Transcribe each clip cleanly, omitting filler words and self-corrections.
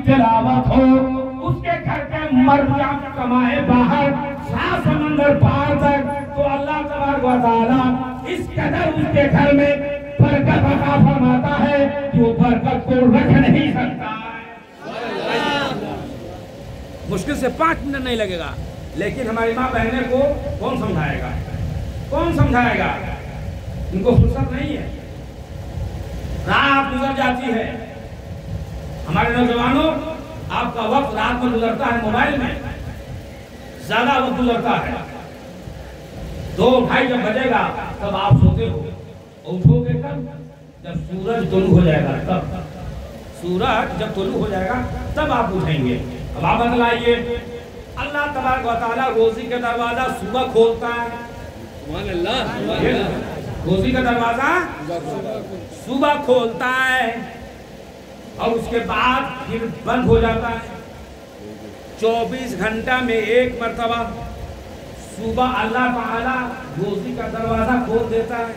تلاوت ہو، اس کے گھر کے مرد کمائے باہر 7 سمندر پار تک، تو اللہ تبارک و تعالی اس قدر اس کے گھر میں برکت عطا فرماتا ہے کہ وہ برکت کو رکھ نہیں سکتا ہے۔ مشکل سے 5 منٹ نہیں لگے گا، لیکن ہماری ماں بہنیں کو کون سمجھائے گا؟ کون سمجھائے گا؟ ان کو فرصت نہیں ہے، رات گزر جاتی ہے۔ ہمارے نوجوانوں، آپ کا وقت رات میں گزرتا ہے موبائل میں، زیادہ وقت گزرتا ہے۔ 2-2:30 جب بجے گا تب آپ سوتے ہو، اٹھو گے کب؟ جب سورج طلوع ہو جائے گا تب۔ سورج جب طلوع ہو جائے گا تب آپ اٹھیں گے۔ اب آپ بتلائیے، اللہ تبارک و تعالیٰ روزی کا دروازہ صبح کھولتا ہے، سبحان اللہ، روزی کا دروازہ صبح کھولتا ہے اور اس کے بعد پھر بند ہو جاتا ہے۔ 24 گھنٹہ میں ایک مرتبہ صبح اللہ تعالیٰ روزی کا دروازہ کھول دیتا ہے۔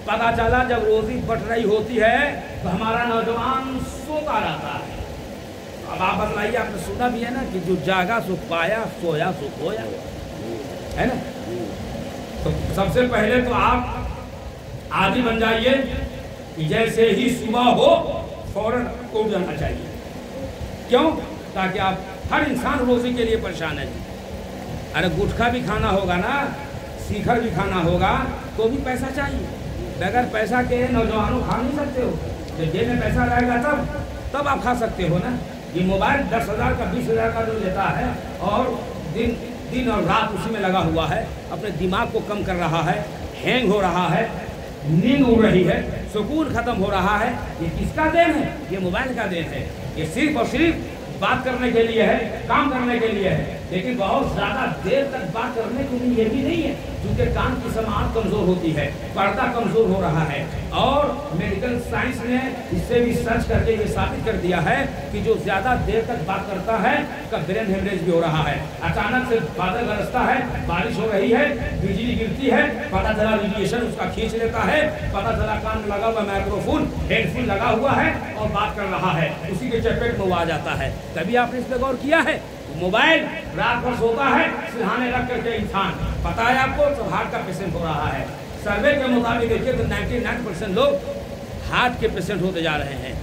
پتہ چلا جب روزی بٹ رہی ہوتی ہے تو ہمارا نوجوان سوتا رہتا ہے۔ اب آپ بتلائیے، آپ نے سنا بھی ہے نا کہ جو جاگا سو پایا، سویا سو کھویا، ہے نا؟ تو سب سے پہلے تو آپ عادی بن جائیے کہ جیسے ہی صبح ہو فوراً اٹھ جانا چاہیے۔ کیوں؟ تاکہ آپ، ہر انسان روزی کے لیے پریشان ہے۔ ارے گٹکھا بھی کھانا ہوگا نا، سیکھر بھی کھانا ہوگا تو بھی پیسہ چاہیے۔ بغیر پیسہ کے نوجوانوں کھا نہیں سکتے ہو۔ جب جیب میں پیسہ رہے گا تب آپ کھا سکتے ہو نا۔ یہ موبائل 10,000 کا 20,000 کا جو لیتا ہے اور دن اور رات اسی میں لگا ہوا ہے، اپنے دماغ کو کم کر رہا ہے، ہینگ ہو رہا ہے، نیند اڑ رہی ہے، سکون ختم ہو رہا ہے۔ یہ کس کا دین ہے؟ یہ موبائل کا دین ہے۔ یہ صرف اور صرف بات کرنے کے لیے ہے، کام کرنے کے لیے ہے، لیکن بہت زیادہ دیر تک بات کرنے کے لیے یہ بھی نہیں ہے، کیونکہ کان کی سماعت کمزور ہوتی ہے، پردہ کمزور ہو رہا ہے۔ اور میڈیکل سائنس نے اس سے بھی سرچ کر کے یہ ثابت کر دیا ہے کہ جو زیادہ دیر تک بات کرتا ہے اس کا برین ہیمریج بھی ہو رہا ہے۔ اچانک سے بادل گرجتا ہے، بارش ہو رہی ہے، بجلی گرتی ہے، پتہ چلا ریڈیشن اس کا کھینچ لیتا ہے، پتہ چلا کان میں لگا ہوا مائکرو فون، ہیڈ فون لگا ہوا ہے اور بات کر رہا ہے، اسی کے چپیٹ میں وہ آ جاتا ہے۔ کبھی آپ نے اس پہ غور کیا ہے؟ موبائل رات بھر سوتا ہے سرہانے رکھ کر کے انسان، پتہ ہے آپ کو تو ہارٹ کا پیشنٹ ہو رہا ہے۔ سروے کے مطابق دیکھیے تو 99% لوگ ہارٹ کے پیشنٹ ہوتے جا رہے ہیں،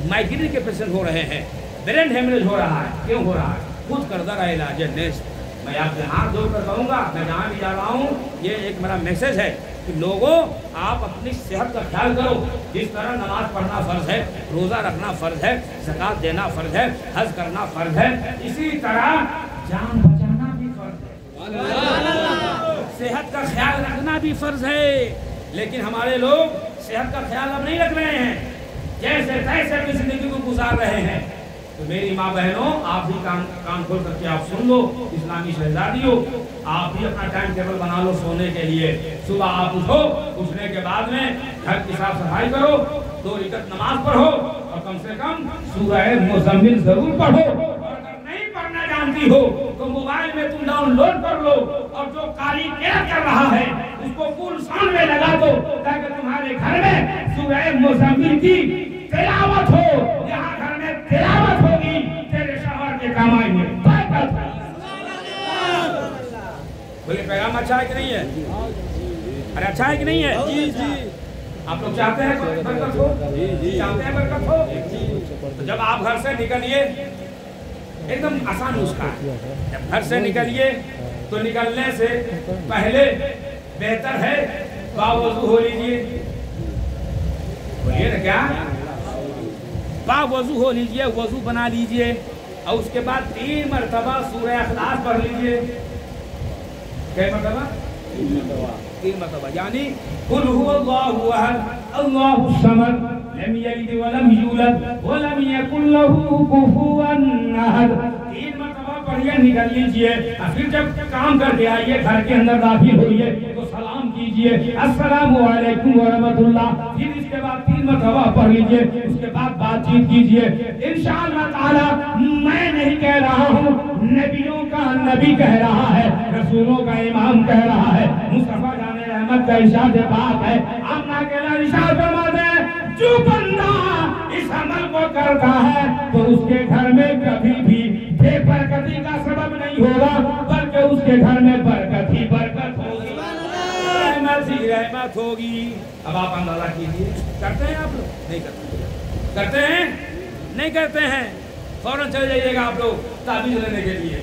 مائگرین کے پیشنٹ ہو رہے ہیں، برین ہیمریج ہو رہا ہے۔ کیوں ہو رہا ہے؟ خود کردہ رہا علاج نیسٹ۔ میں آپ سے ہاتھ جوڑ کر کہوں گا، میں جہاں بھی جا رہا ہوں یہ ایک میرا میسج ہے کہ لوگوں آپ اپنی صحت کا خیال کرو۔ جس طرح نماز پڑھنا فرض ہے، روزہ رکھنا فرض ہے، زکوٰۃ دینا فرض ہے، حج کرنا فرض ہے، اسی طرح جان بچانا بھی فرض ہے، صحت کا خیال رکھنا بھی فرض ہے۔ لیکن ہمارے لوگ صحت کا خیال اب نہیں رکھ رہے ہیں، جیسے تیسے اپنی زندگی کو گزار رہے ہیں۔ تو میری ماں بہنوں، آپ بھی کام کھول کر کے آپ سن لو، اسلامی شہزادیوں، آپ بھی اپنا ٹائم ٹیبل بنا لو سونے کے لیے۔ صبح آپ اٹھو، اٹھنے کے بعد میں گھر کی صاف صفائی کرو، 2 رکعت نماز پڑھو اور کم سے کم سورہ مزمل ضرور پڑھو۔ اور اگر نہیں پڑھنا جانتی ہو تو موبائل میں تم ڈاؤن لوڈ کر لو اور جو قاری قرأت کر رہا ہے اس کو فل ساؤنڈ میں لگا دو، تاکہ تمہارے گھر میں سورہ مزمل کی تلاوت ہو۔ یہاں گھر میں تلاوت ہوگی، تیرے شوہر کے کمائی میں برکت ہوگی۔ بولے پیغام اچھا ہے کہ نہیں ہے؟ ارے اچھا ہے کہ نہیں ہے؟ جی جی، آپ لوگ چاہتے ہیں برکت ہو؟ چاہتے ہیں برکت ہو؟ تو جب آپ گھر سے نکلیے، ایک دم آسان نسخہ ہے، جب گھر سے نکلیے تو نکلنے سے پہلے بہتر ہے باوضو ہو لیجئے۔ بولیے نا کیا؟ باوضو ہو لیجئے، وضو بنا لیجئے اور اس کے بعد 3 مرتبہ سورہ اخلاص پڑھ لیجئے۔ کئی مرتبہ؟ 3 مرتبہ، یعنی قل هو اللہ احد اللہ الصمد لم یلد ولم یولد ولم یکن له کفوا احد۔ 3 مرتبہ پڑھیے، نکل لیجئے۔ پھر جب کام کر کے آئیے، گھر کے اندر داخل ہوئیے تو سلام کیجئے، السلام علیکم ورحمۃ اللہ۔ پھر اس کے بعد 3 مرتبہ پڑھ لیجئے، اس کے بعد بات چیت کیجئے۔ انشاءاللہ تعالی میں نہیں کہہ رہا ہوں، نبیوں کا نبی کہہ رہا ہے، رسولوں کا امام کہہ رہا ہے، مصطفیٰ جان رحمت کا ارشاد پاک ہے۔ آمنہ کے لئے ارشاد فرماتے ہیں جو بندہ اس عمل کو کرتا ہے تو اس کے گھر میں کبھی بھی بے برکتی کا سبب نہیں ہوگا، بلکہ اس کے گھر میں برکت ہی برکت ہوگی، رحمت ہی رحمت ہوگی۔ اب آپ اندازہ کیجیے، کرتے ہیں آپ لوگ؟ نہیں کرتے، کرتے ہیں؟ نہیں کرتے ہیں۔ فوراً چلے جائیے گا آپ لوگ تعبیذ لینے کے لیے،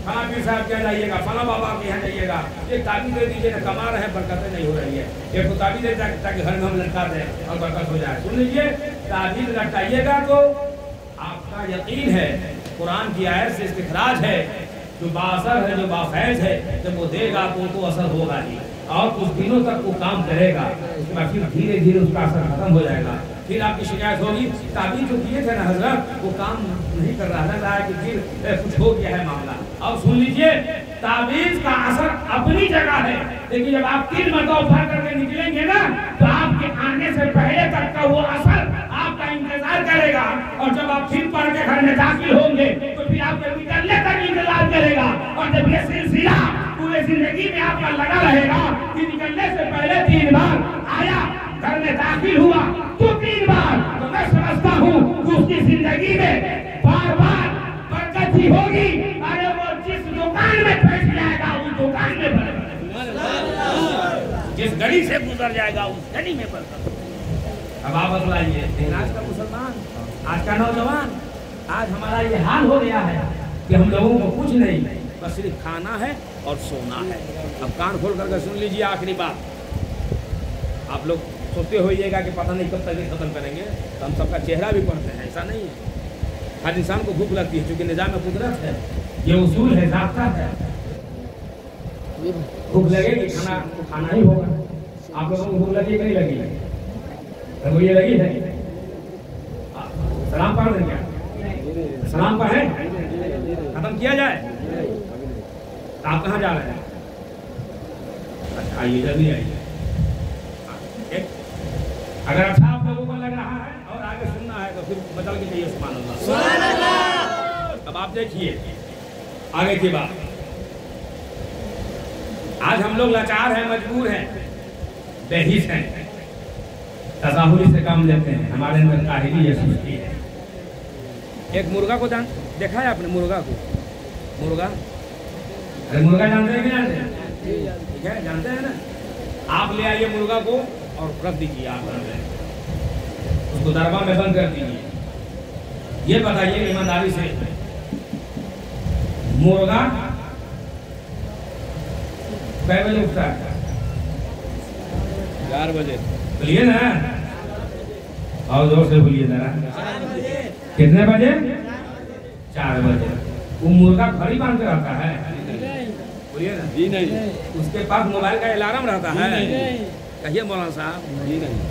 فلاں پیر صاحب کے یہاں جائیے گا، فلاں بابا کے یہاں جائیے گا، ایک تعبیذ دے دیجیے نا، کما رہے ہیں برکتیں نہیں ہو رہی ہے، ایک کو تعبیذ دے تاکہ گھر میں ہم لٹکا دیں اور برکت ہو جائے۔ سن لیجیے، تعبیذ لٹکائیے گا تو آپ کا یقین ہے، قرآن کی آیت سے استخراج ہے، جو باثر ہے، جو بافیض ہے، جب وہ دے گا تو اثر ہوگا ہی، اور کچھ دنوں تک وہ کام کرے گا، اس کے بعد پھر دھیرے دھیرے اس کا اثر ختم ہو جائے گا، پھر آپ کی شکایت ہوگی تعبیر جو کیے تھے نا حضرت وہ کام نہیں کر رہا، لگ رہا ہے کہ پھر کچھ ہو گیا ہے معاملہ۔ اب سن لیجئے، تعبیر کا اثر اپنی جگہ ہے، لیکن جب آپ 3 مرتبہ پڑھ کر کے نکلیں گے نا تو آپ کے آنے سے پہلے تک کا وہ اثر آپ کا انتظار کرے گا، اور جب آپ پھر پڑھ کے گھر میں داخل ہوں گے تو پھر آپ کے نکلنے تک انتظار کرے گا، اور جب یہ سلسلہ پورے زندگی میں آپ کا لگا رہے گا کہ نکلنے سے پہلے 3 بار آیا، گھر میں داخل ہوا تو 3 بار، تو میں سمجھتا ہوں کہ اس کی زندگی میں بار بار برکت ہی ہوگی، ارے وہ جس دکان میں بیٹھ جائے گا اس دکان میں برکت، جس گلی سے گزر جائے گا اس گلی میں برکت۔ اب آپ بتلائیے، لیکن آج کا مسلمان، آج کا نوجوان، آج ہمارا یہ حال ہو گیا ہے کہ ہم لوگوں کو کچھ نہیں، بس صرف کھانا ہے اور سونا ہے۔ اب کان کھول کر کے سن لیجیے آخری بات، آپ لوگ سوچتے ہوئیے گا کہ پتہ نہیں کب تک یہ ختم کریں گے، تو ہم سب کا چہرہ بھی پڑھتے ہیں، ایسا نہیں ہے۔ ہر انسان کو بھوک لگتی ہے، چونکہ نظام قدرت ہے، یہ اصول ہے، ضابطہ ہے، بھوک لگے گی کھانا تو کھانا ہی ہوگا۔ آپ لوگوں کو بھوک لگی کہ نہیں لگی؟ اگر یہ لگی ہے سلام پڑھ دیں کیا؟ سلام پڑھیں، ختم کیا جائے؟ آپ کہاں جا رہے ہیں؟ اچھا آئیے، جلدی آئیے۔ اگر اچھا آپ لوگوں کو لگ رہا ہے اور آگے سننا ہے تو پھر بدل کے چاہیے سبحان اللہ، سبحان اللہ۔ اب آپ دیکھیے آگے کی بات، آج ہم لوگ لاچار ہیں، مجبور ہیں، بےحیث ہیں، تظاہری سے کام لیتے ہیں، ہمارے اندر کاہلی یا سستی ہے۔ ایک مرغا کو دیکھا ہے آپ نے؟ مرغا کو، مرغا، ارے مرغا جانتے ہیں کہ جانتے ہیں؟ ٹھیک ہے، جانتے ہیں نا؟ آپ لے آئیے مرغا کو اور رکھ دیجیے آپ گھر میں، اس کو دربار میں بند کر دیجیے۔ یہ بتائیے ایمانداری سے، مرغا کئے بجے اٹھتا ہے؟ 4 بجے۔ بولیے نا، اور زور سے بولیے ذرا، کتنے بجے؟ 4 بجے۔ وہ مرغا گھڑی باندھ کے رہتا ہے؟ بولیے نا، جی نہیں۔ اس کے پاس موبائل کا الارم رہتا ہے؟ کہیے مولانا صاحب،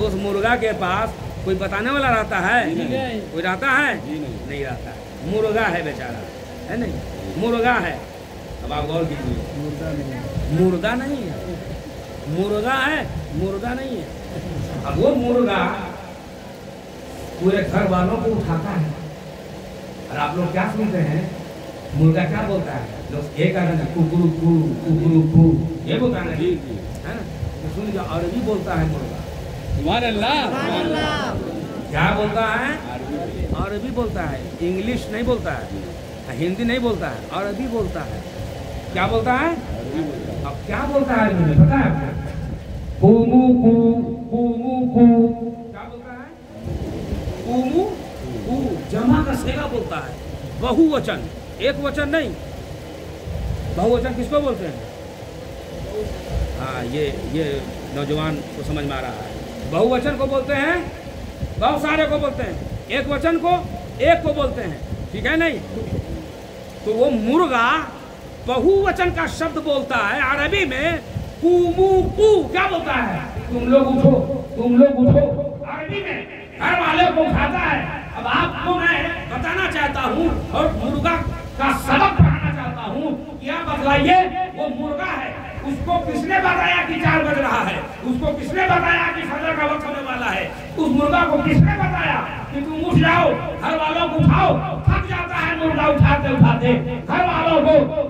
اس مرغا کے پاس کوئی بتانے والا رہتا ہے؟ کوئی رہتا ہے؟ نہیں رہتا ہے، مرغا ہے بیچارہ، ہے نہیں؟ مرغا ہے۔ اب آپ غور کیجیے، مردہ نہیں ہے، مرغا ہے، مردہ نہیں ہے۔ اب وہ مرغا پورے گھر والوں کو اٹھاتا ہے، اور آپ لوگ کیا سنتے ہیں؟ مرغا کیا بولتا ہے؟ لوگ یہ کہہ رہے ہیں ککرو کو، ککرو کو، یہ بولتا ہے نا، سن لیجیے، عربی بولتا ہے مرغا، سبحان اللہ، کیا بولتا ہے؟ عربی بولتا ہے، انگلش نہیں بولتا ہے، ہندی نہیں بولتا ہے، عربی بولتا ہے۔ کیا بولتا ہے؟ اب کیا بولتا ہے مجھے پتا ہے آپ کو؟ کومو کو، کومو کو، کیا بولتا ہے؟ کومو کو، جمع کا صیغہ بولتا ہے، بہو وچن، ایک وچن نہیں۔ بہو وچن کس کو بولتے ہیں؟ ہاں، یہ نوجوان کو سمجھ میں آ رہا ہے، بہو وچن کو بولتے ہیں، بہت سارے کو بولتے ہیں، ایک وچن کو ایک کو بولتے ہیں، ٹھیک ہے نہیں؟ تو وہ مرغا بہو وچن کا شبد بولتا ہے عربی میں، کومو کو، کیا بولتا ہے؟ تم لوگ اٹھو، تم لوگ اٹھو، عربی میں گھر والے کو اٹھاتا ہے۔ اب آپ کو میں بتانا چاہتا ہوں اور مرغا کا سبق پڑھانا چاہتا ہوں، کیا بتلائیے وہ مرغا ہے، اس کو کس نے بتایا کہ 4 بج رہا ہے؟ اس کو کس نے بتایا کہ فجر کا وقت ہونے والا ہے؟ اس مرغا کو کس نے بتایا کہ تم اٹھ جاؤ، گھر والوں کو اٹھاؤ؟ تھک جاتا ہے مرغا اٹھاتے اٹھاتے، گھر والوں کو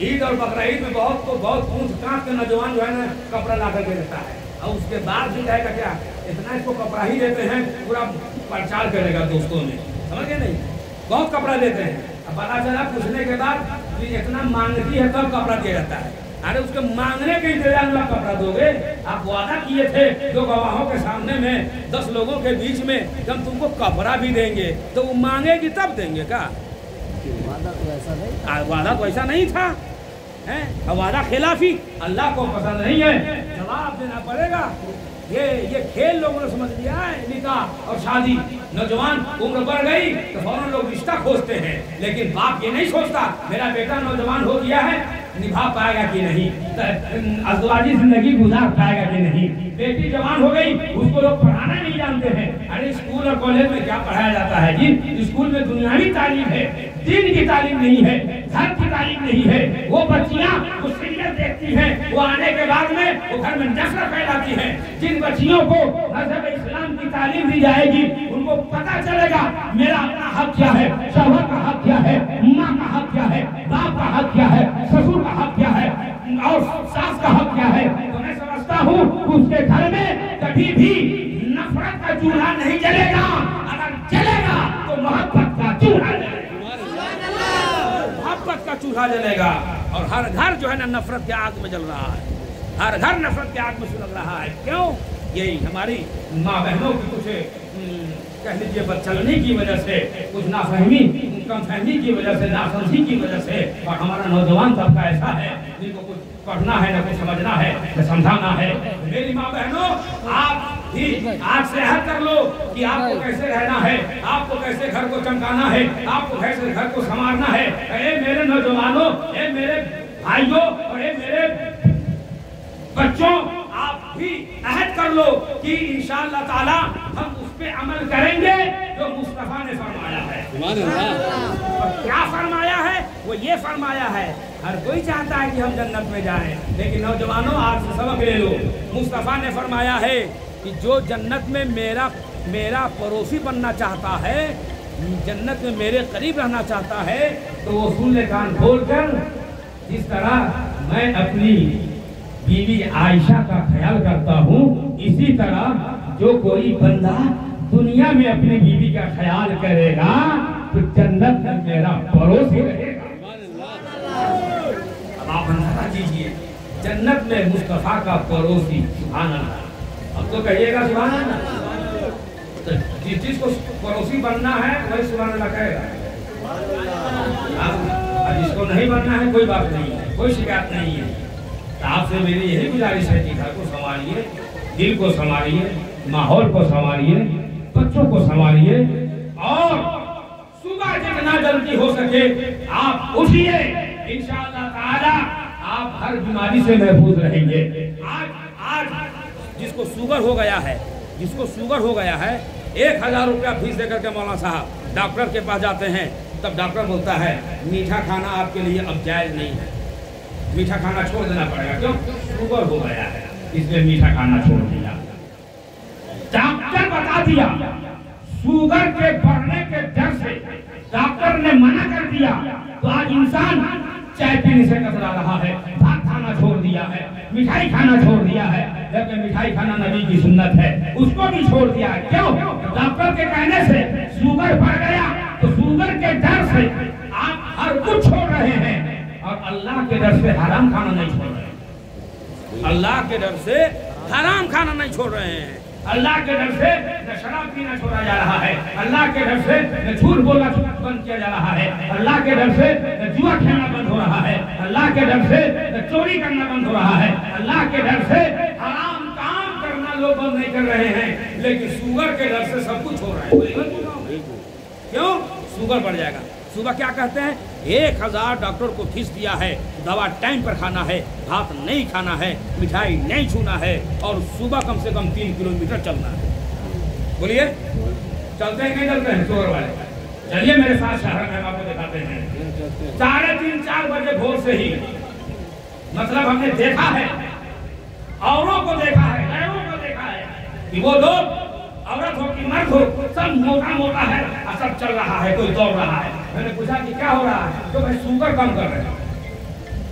عید اور بقرہ عید میں بہت پونچھ کاٹ کے نوجوان جو ہے نا کپڑا لا کر کے دیتا ہے، اور اس کے بعد بھی جائے گا کیا اتنا اس کو کپڑا ہی دیتے ہیں پورا پرچار کرے گا دوستوں میں، سمجھ گئے نہیں؟ بہت کپڑا دیتے ہیں، اب پتا چلا پوچھنے کے بعد کہ اتنا مانگتی ہے تب کپڑا دیا جاتا ہے۔ ارے اس کے مانگنے کے انتظار میں کپڑا دو گے؟ آپ وعدہ کیے تھے جو گواہوں کے سامنے میں 10 لوگوں کے بیچ میں کہ ہم تم کو کپڑا بھی دیں گے، تو وہ مانگے گی تب دیں گے کیا؟ وعدہ تو ایسا نہیں تھا، وعدہ خلافی اللہ کو پسند نہیں ہے، جواب دینا پڑے گا۔ یہ کھیل لوگوں نے سمجھ لیا ہے، نکاح اور شادی، نوجوان عمر بڑھ گئی تو فوراً لوگ رشتہ کھوجتے ہیں، لیکن باپ یہ نہیں سوچتا میرا بیٹا نوجوان ہو گیا ہے نبھا پائے گا کہ نہیں، ازدواجی زندگی گزار پائے گا کہ نہیں، بیٹی جوان ہو گئی اس کو لوگ پڑھانا نہیں جانتے ہیں۔ ارے اسکول اور کالج میں کیا پڑھایا جاتا ہے جی؟ اسکول میں دنیاوی تعلیم ہے، دین کی تعلیم نہیں ہے، گھر کی تعلیم نہیں ہے۔ وہ بچیاں وہ سیریل دیکھتی ہیں، وہ آنے کے بعد میں وہ گھر میں نفرت پھیلاتی ہیں۔ جن بچیوں کو مذہب اسلام کی تعلیم دی جائے گی ان کو پتہ چلے گا میرا اپنا حق کیا ہے، شوہر کا حق کیا ہے، ماں کا حق کیا ہے، باپ کا حق کیا ہے، سسر کا حق کیا ہے اور ساس کا حق کیا ہے۔ تو میں سمجھتا ہوں اس کے گھر میں کبھی بھی نفرت کا چولہا نہیں جلے گا، اگر جلے گا تو محبت کا چولہا جلے گا، محبت کا چولہا جلے گا۔ اور ہر گھر جو ہے نا نفرت کے آگ میں جل رہا ہے، ہر گھر نفرت کے آگ میں سلگ رہا ہے۔ کیوں؟ یہی ہماری ماں بہنوں کی کچھ کہہ لیجیے بدچلنی کی وجہ سے، کچھ نافہمی کم فہمی کی وجہ سے، ناسمجھی کی وجہ سے، اور ہمارا نوجوان طبقہ ایسا ہے جن کو کچھ پڑھنا ہے نہ کچھ سمجھنا ہے نہ سمجھانا ہے۔ میری ماں بہنوں آپ بھی آج سے عہد کر لو کہ آپ کو کیسے رہنا ہے، آپ کو کیسے گھر کو چمکانا ہے، آپ کو کیسے گھر کو سنوارنا ہے۔ اے میرے نوجوانوں، اے میرے بھائیوں اور اے میرے بچوں، آپ بھی عہد کر لو کہ انشاءاللہ تعالی ہم اس پہ عمل کریں گے جو مصطفیٰ نے فرمایا ہے۔ اور کیا فرمایا ہے؟ وہ یہ فرمایا ہے ہر کوئی چاہتا ہے کہ ہم جنت میں جائیں، لیکن نوجوانوں آج سے سبق لے لو۔ مصطفیٰ نے فرمایا ہے کہ جو جنت میں میرا پڑوسی بننا چاہتا ہے، جنت میں میرے قریب رہنا چاہتا ہے، تو وہ سن لے کان کھول کر، جس طرح میں اپنی بیوی عائشہ کا خیال کرتا ہوں، اسی طرح جو کوئی بندہ دنیا میں اپنی بیوی کا خیال کرے گا تو جنت میں میرا پڑوسی رہے گا۔ اب آپ اندازہ کیجئے، جنت میں مصطفیٰ کا پڑوسی، سبحان اللہ۔ اب تو کہیے گا سبحان اللہ، جس چیز کو پڑوسی بننا ہے وہی سبحان اللہ کہے گا، اور جس کو نہیں بننا ہے کوئی بات نہیں ہے، کوئی شکایت نہیں ہے۔ آپ سے میری یہی گزارش ہے کہ گھر کو سنبھالیے، دل کو سنبھالیے، ماحول کو سنبھالیے، بچوں کو سنبھالیے، اور صبح جتنا جلدی ہو سکے آپ اٹھیے، انشاءاللہ تعالی آپ ہر بیماری سے محفوظ رہیں گے۔ آج جس کو شوگر ہو گیا ہے 1000 روپیہ فیس دے کر کے مولانا صاحب ڈاکٹر کے پاس جاتے ہیں، تب ڈاکٹر بولتا ہے میٹھا کھانا آپ کے لیے اب جائز نہیں ہے، میٹھا کھانا چھوڑ دینا پڑے گا، کیوں؟ شوگر ہو گیا ہے، اس لیے میٹھا کھانا چھوڑ دیا۔ ڈاکٹر بتا دیا، شوگر کے بڑھنے کے ڈر سے ڈاکٹر نے منع کر دیا، تو آج انسان چائے پینے سے کترا رہا ہے، بھات کھانا چھوڑ دیا ہے، مٹھائی کھانا چھوڑ دیا ہے، جبکہ مٹھائی کھانا نبی کی سنت ہے، اس کو بھی چھوڑ دیا ہے۔ کیوں؟ ڈاکٹر کے کہنے سے شوگر بڑھ گیا، تو شوگر کے ڈر سے آپ ہر کچھ چھوڑ رہے ہیں، اور اللہ کے ڈر سے حرام کھانا نہیں چھوڑ رہے ہیں، اللہ کے ڈر سے حرام کھانا نہیں چھوڑ رہے ہیں، اللہ کے ڈر سے نہ شراب پینا چھوڑا جا رہا ہے، اللہ کے ڈر سے نہ جھوٹ بولنا بند کیا جا رہا ہے، اللہ کے ڈر سے نہ جوا کھیلنا بند ہو رہا ہے، اللہ کے ڈر سے نہ چوری کرنا بند ہو رہا ہے، اللہ کے ڈر سے حرام کام کرنا لوگ بند نہیں کر رہے ہیں، لیکن شوگر کے ڈر سے سب کچھ ہو رہا ہے۔ کیوں؟ شوگر بڑھ جائے گا۔ صبح کیا کہتے ہیں؟ 1000 ڈاکٹر کو فیس دیا ہے، دوا ٹائم پر کھانا ہے، بھات نہیں کھانا ہے، مٹھائی نہیں چھونا ہے، اور صبح کم سے کم 3 کلومیٹر چلنا ہے۔ بولیے چلتے ہیں کہ چلتے ہیں؟ شوگر والے چلیے میرے ساتھ شہر میں آپ کو دکھاتے ہیں۔ 3:30 4 بجے بھور سے ہی مطلب ہم نے دیکھا ہے، اوروں کو دیکھا ہے، غیروں کو دیکھا ہے کہ وہ لوگ عورت ہو کہ مرد ہو سب موٹا موٹا ہے، سب چل رہا ہے، کوئی دوڑ رہا ہے۔ میں نے پوچھا کہ کیا ہو رہا ہے؟ تو میں شوگر کم کر رہا ہوں۔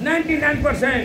99%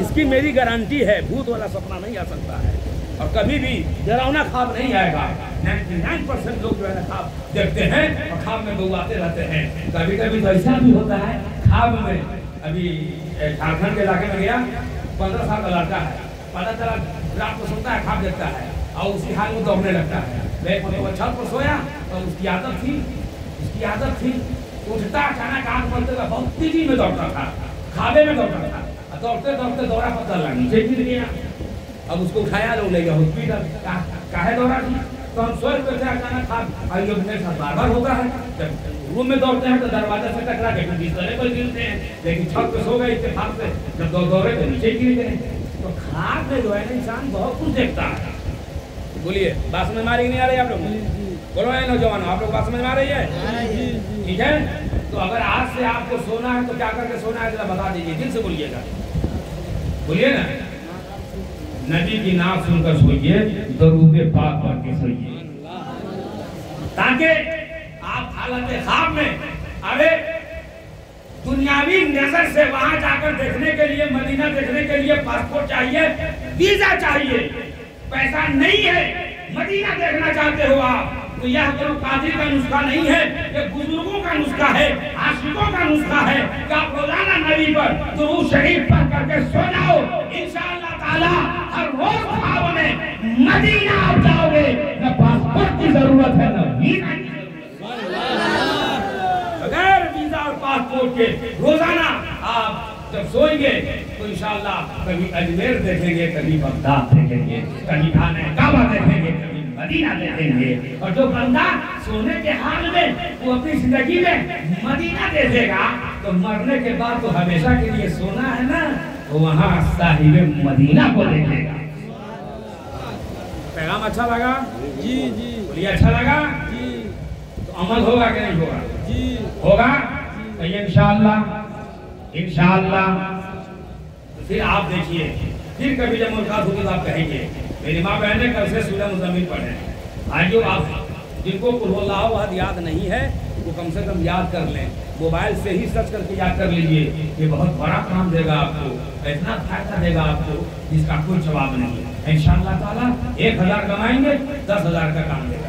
اس کی میری گارنٹی ہے، بھوت والا سپنا نہیں آ سکتا ہے اور کبھی بھی ڈراؤنا خواب نہیں آئے گا۔ 99% لوگ جو ہے نا خواب دیکھتے ہیں اور خواب میں بہواتے رہتے ہیں۔ کبھی کبھی تو ایسا بھی ہوتا ہے خواب میں، ابھی جھارکھنڈ کے علاقے میں گیا، 15 سال کا لڑکا ہے، پتہ چلا رات کو سوتا ہے، خواب دیکھتا ہے اور اسی حال میں دوڑنے لگتا ہے۔ ایک مرتبہ چھت پر سویا اور اس کی عادت تھی اٹھتا اچانک آنکھ کھولتے ہوئے بہت تیزی میں دوڑتا تھا، خوابے میں دوڑتا تھا، دوڑتے دوڑتے دورہ پتہ لگا نیچے گر گیا۔ اب اس کو اٹھایا لوگ لے گیا ہاسپٹل، کاہے دورہ کی؟ تو ہم سوچ پہ تھے اچانک خواب اور یہ میرے ساتھ بار بار ہوتا ہے، جب روم میں دوڑتے ہیں تو دروازے سے ٹکرا کے بسترے پر گرتے ہیں، لیکن چھت پہ سو گئے اتفاق سے، جب دوڑے تو نیچے گر گئے۔ تو خواب میں جو ہے نا انسان بہت کچھ دیکھتا ہے۔ بولیے بات سمجھ میں آ رہی نہیں آ رہی آپ لوگ؟ بولو اے نوجوانوں، آپ لوگ بات سمجھ میں آ رہی ہے؟ ٹھیک ہے، تو اگر آج سے آپ کو سونا ہے تو کیا کر کے سونا ہے ذرا بتا دیجیے، دل سے بولیے گا، بولیے نا، نبی کی نام سن کر سوئیے، درود پاک پڑھ کے سوئیے، تاکہ آپ حالت خواب میں ارے دنیاوی نظر سے وہاں جا کر دیکھنے کے لیے، مدینہ دیکھنے کے لیے پاسپورٹ چاہیے، ویزا چاہیے، پیسہ نہیں ہے، مدینہ دیکھنا چاہتے ہو آپ تو یہ کوئی قاضی کا نسخہ نہیں ہے، یہ بزرگوں کا نسخہ ہے، عاشقوں کا نسخہ ہے کہ آپ روزانہ نبی پر درود شریف پڑھ کر کے سو جاؤ، انشاءاللہ تعالی ہر روز خواب میں مدینہ آپ جاؤ گے، نہ پاسپورٹ کی ضرورت ہے نہ ویزا کی ضرورت ہے۔ اگر ویزا اور پاسپورٹ کے روزانہ آپ جب سوئیں گے تو انشاءاللہ کبھی اجمیر دیکھیں گے، کبھی بغداد دیکھیں گے، کبھی خانہ کعبہ دیکھیں گے، کبھی مدینہ دیکھیں گے۔ اور جو بندہ سونے کے حال میں وہ اپنی زندگی میں مدینہ دیکھے گا تو مرنے کے بعد تو ہمیشہ کے لیے سونا ہے نا، تو وہاں صاحب مدینہ کو دیکھے گا۔ پیغام اچھا لگا؟ جی جی بولیے اچھا لگا؟ جی تو عمل ہوگا کہ نہیں ہوگا؟ جی ہوگا؟ کہیے انشاءاللہ، انشاءاللہ۔ پھر آپ دیکھیے، پھر کبھی جب ملاقات ہوگی تو آپ کہیں گے میری ماں بہنیں کل سے سورہ مزمل پڑھیں۔ آئیو آپ جن کو قل اللہ احد یاد نہیں ہے وہ کم سے کم یاد کر لیں، موبائل سے ہی سرچ کر کے یاد کر لیجئے، یہ بہت بڑا کام دے گا آپ کو، اتنا فائدہ دے گا آپ کو جس کا کوئی جواب نہیں ہے۔ انشاءاللہ تعالیٰ 1000 کمائیں گے 10,000 کا کام دے گا،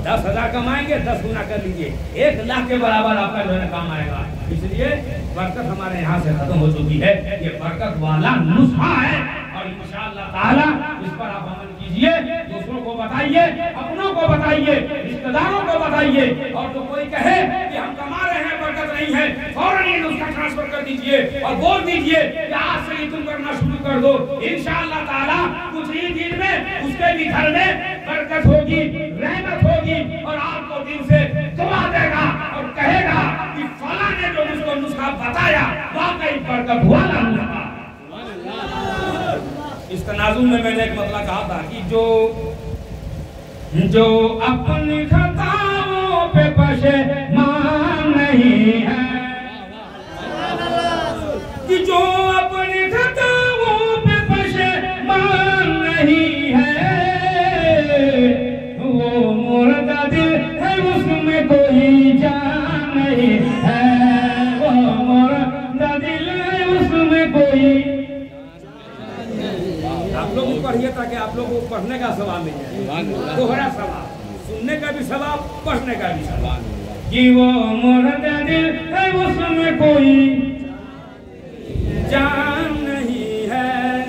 10,000 کمائیں گے 10 گنا کر لیجئے، 1 لاکھ کے برابر آپ کا جو ہے کام آئے گا۔ اس لیے برکت ہمارے یہاں سے ختم ہو چکی ہے، یہ برکت والا نسخہ ہے اور انشاءاللہ تعالیٰ اس پر آپ عمل کیجئے، دوسروں کو بتائیے، اپنوں کو بتائیے، رشتہ داروں کو بتائیے، اور جو کوئی کہے کہ ہم کما رہے ہیں برکت نہیں ہے، فوراً یہ نسخہ ٹرانسفر کر دیجئے اور بول دیجئے کہ آج سے یہ تم کرنا شروع کر دو، انشاءاللہ تعالیٰ کچھ ہی دن میں اس کے بھی گھر میں برکت ہوگی، رحمت ہوگی اور آپ کو دل سے دعا دے گا اور کہے گا کہ فلاں نے جو مجھ کو نسخہ بتایا واقعی برکت والا نسخہ۔ اس تناظر میں نے ایک مطلب کہا تھا کہ جو اپنی خطاؤں پہ پشیمان نہیں ہے، کہ جو اپنی خطاؤں پہ پشیمان نہیں ہے، وہ مردہ دل ہے، اس میں کوئی جان نہیں ہے، وہ مردہ دل ہے، اس میں کوئی۔ آپ لوگ پڑھیے تاکہ آپ لوگوں کو پڑھنے کا ثواب مل جائے، دوہرا ثواب، سننے کا بھی ثواب، پڑھنے کا بھی ثواب۔ کہ وہ مردہ دل ہے، اس میں کوئی جان نہیں ہے۔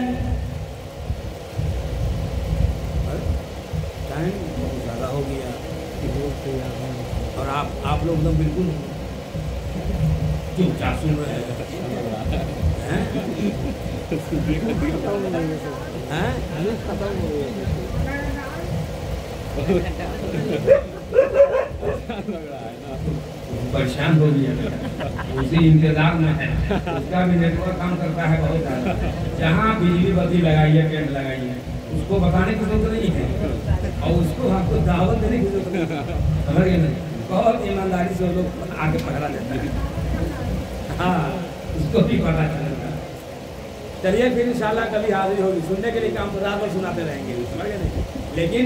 ٹائم بہت زیادہ ہو گیا اور آپ لوگ تو بالکل چپ چاپ سن رہے ہیں۔ پریشان ہو گیا، اسی انتظار میں ہے، اس کا بھی نیٹ ورک کام کرتا ہے بہت زیادہ، جہاں بجلی بتی لگائیے پینٹ لگائیے اس کو بتانے کی ضرورت نہیں ہے اور اس کو آپ کو دعوت دینے کی ضرورت نہیں ہے، سمجھ گئے نہیں؟ بہت ایمانداری سے وہ لوگ آگے پکڑا دیتا ہے، ہاں اس کو بھی پتا چلے گا۔ چلیے پھر انشاءاللہ کبھی حاضری ہوگی، سننے کے لیے کام خدا پر سناتے رہیں گے، سمجھ گئے نہیں؟ لیکن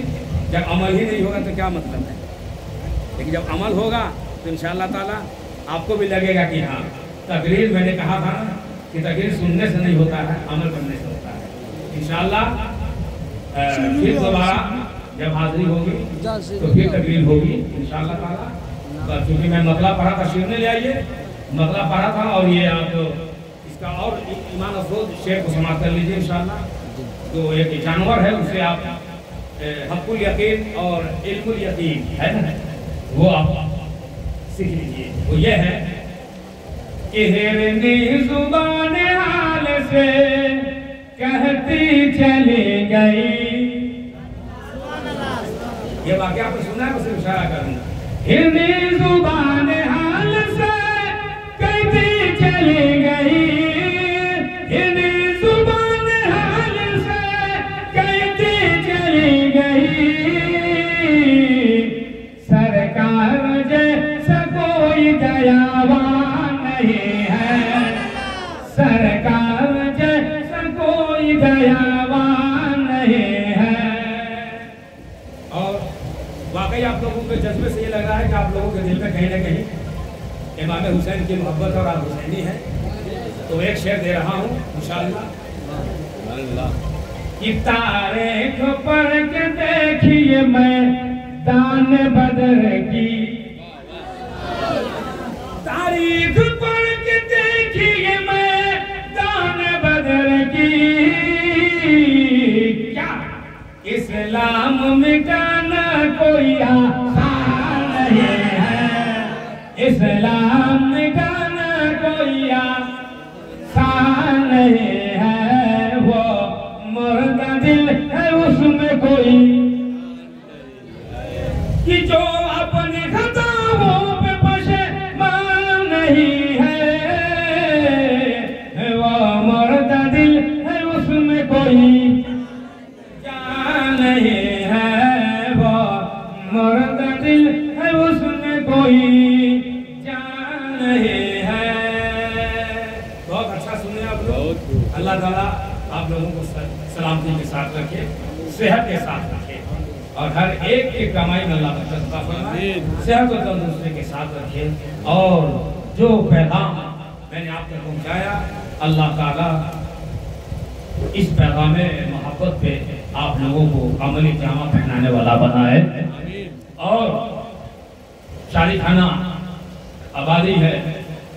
جب عمل ہی نہیں ہوگا تو کیا مطلب ہے؟ لیکن جب عمل ہوگا تو انشاءاللہ تعالیٰ آپ کو بھی لگے گا کہ ہاں تقریر میں نے کہا تھا نا کہ تقریر سننے سے نہیں ہوتا ہے، عمل کرنے سے ہوتا ہے۔ انشاءاللہ پھر دوبارہ جب حاضری ہوگی تو پھر تقریر ہوگی انشاءاللہ تعالیٰ۔ چونکہ میں مطلع پڑھا تھا، شیرنے لے آئیے، مطلع پڑھا تھا، اور یہ آپ اس کا اور ایمان افروز شعر کو سماعت کر لیجئے انشاءاللہ۔ تو ایک جانور ہے، اسے آپ حق الیقین اور علم الیقین ہے نا، وہ آپ سیکھ لیجئے۔ وہ یہ ہے کہ ہرنی زبان حال سے کہتی چلی گئی، یہ واقعہ آپ نے سنا ہے، بس اشارہ کروں گا۔ ہرنی زبان حال سے کہتی چلی گئی، ہرنی زبان حال سے کہتی چلی گئی، سرکار جیسا کوئی دیاوان نہیں ہے، سرکار جیسا کوئی دیاوان نہیں ہے۔ اور واقعی آپ لوگوں کے جذبے سے یہ لگ رہا ہے کہ آپ لوگوں کے دل میں کہیں نہ کہیں امام حسین کی محبت اور آپ حسینی ہے، تو ایک شعر دے رہا ہوں انشاءاللہ۔ کہ تاریخ پڑھ کے دیکھیے میں دان بدر کی، تاریخ پڑھ کے دیکھیے میں دان بدر کی، کیا اسلام مٹانا کوئی آسان نہیں ہے، اسلام مٹانا کوئی آسان نہیں ہے، وہ مردہ دل ہے اس میں کوئی کہ جو اپنی خطاؤں پہ پشیمان نہیں ہے، وہ مردہ دل ہے اس میں کوئی جان نہیں ہے، وہ مردہ دل ہے اس میں کوئی جان نہیں ہے۔ بہت اچھا سنے آپ لوگ، اللہ تعالیٰ آپ لوگوں کو سلامتی کے ساتھ رکھے، صحت کے ساتھ رکھے، اور ہر ایک کی کمائی میں اللہ برکت عطا فرمائے، صحت و تندرستی کے ساتھ رکھے، اور جو پیغام میں نے آپ تک پہنچایا اللہ تعالیٰ اس پیغام محبت پہ آپ لوگوں کو عملی جامہ پہنانے والا بنائے، اور شادی خانہ آبادی ہے،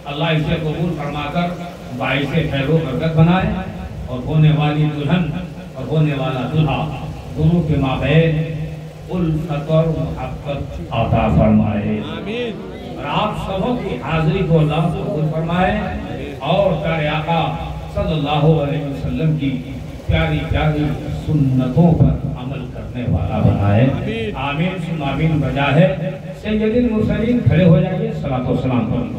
اللہ اسے قبول فرما کر باعث خیر و برکت بنائے، اور ہونے والی دلہن اور ہونے والا دلہا دونوں کے مابین الفت اور محبت عطا فرمائے، اور آپ سبوں کی حاضری کو اللہ قبول فرمائے، اور پیارے آقا صلی اللہ علیہ وسلم کی پیاری پیاری سنتوں پر عمل کرنے والا بنائے، آمین ثم آمین۔ بجاہ سید المرسلین کھڑے ہو جائیے، صلاۃ و سلام کریں۔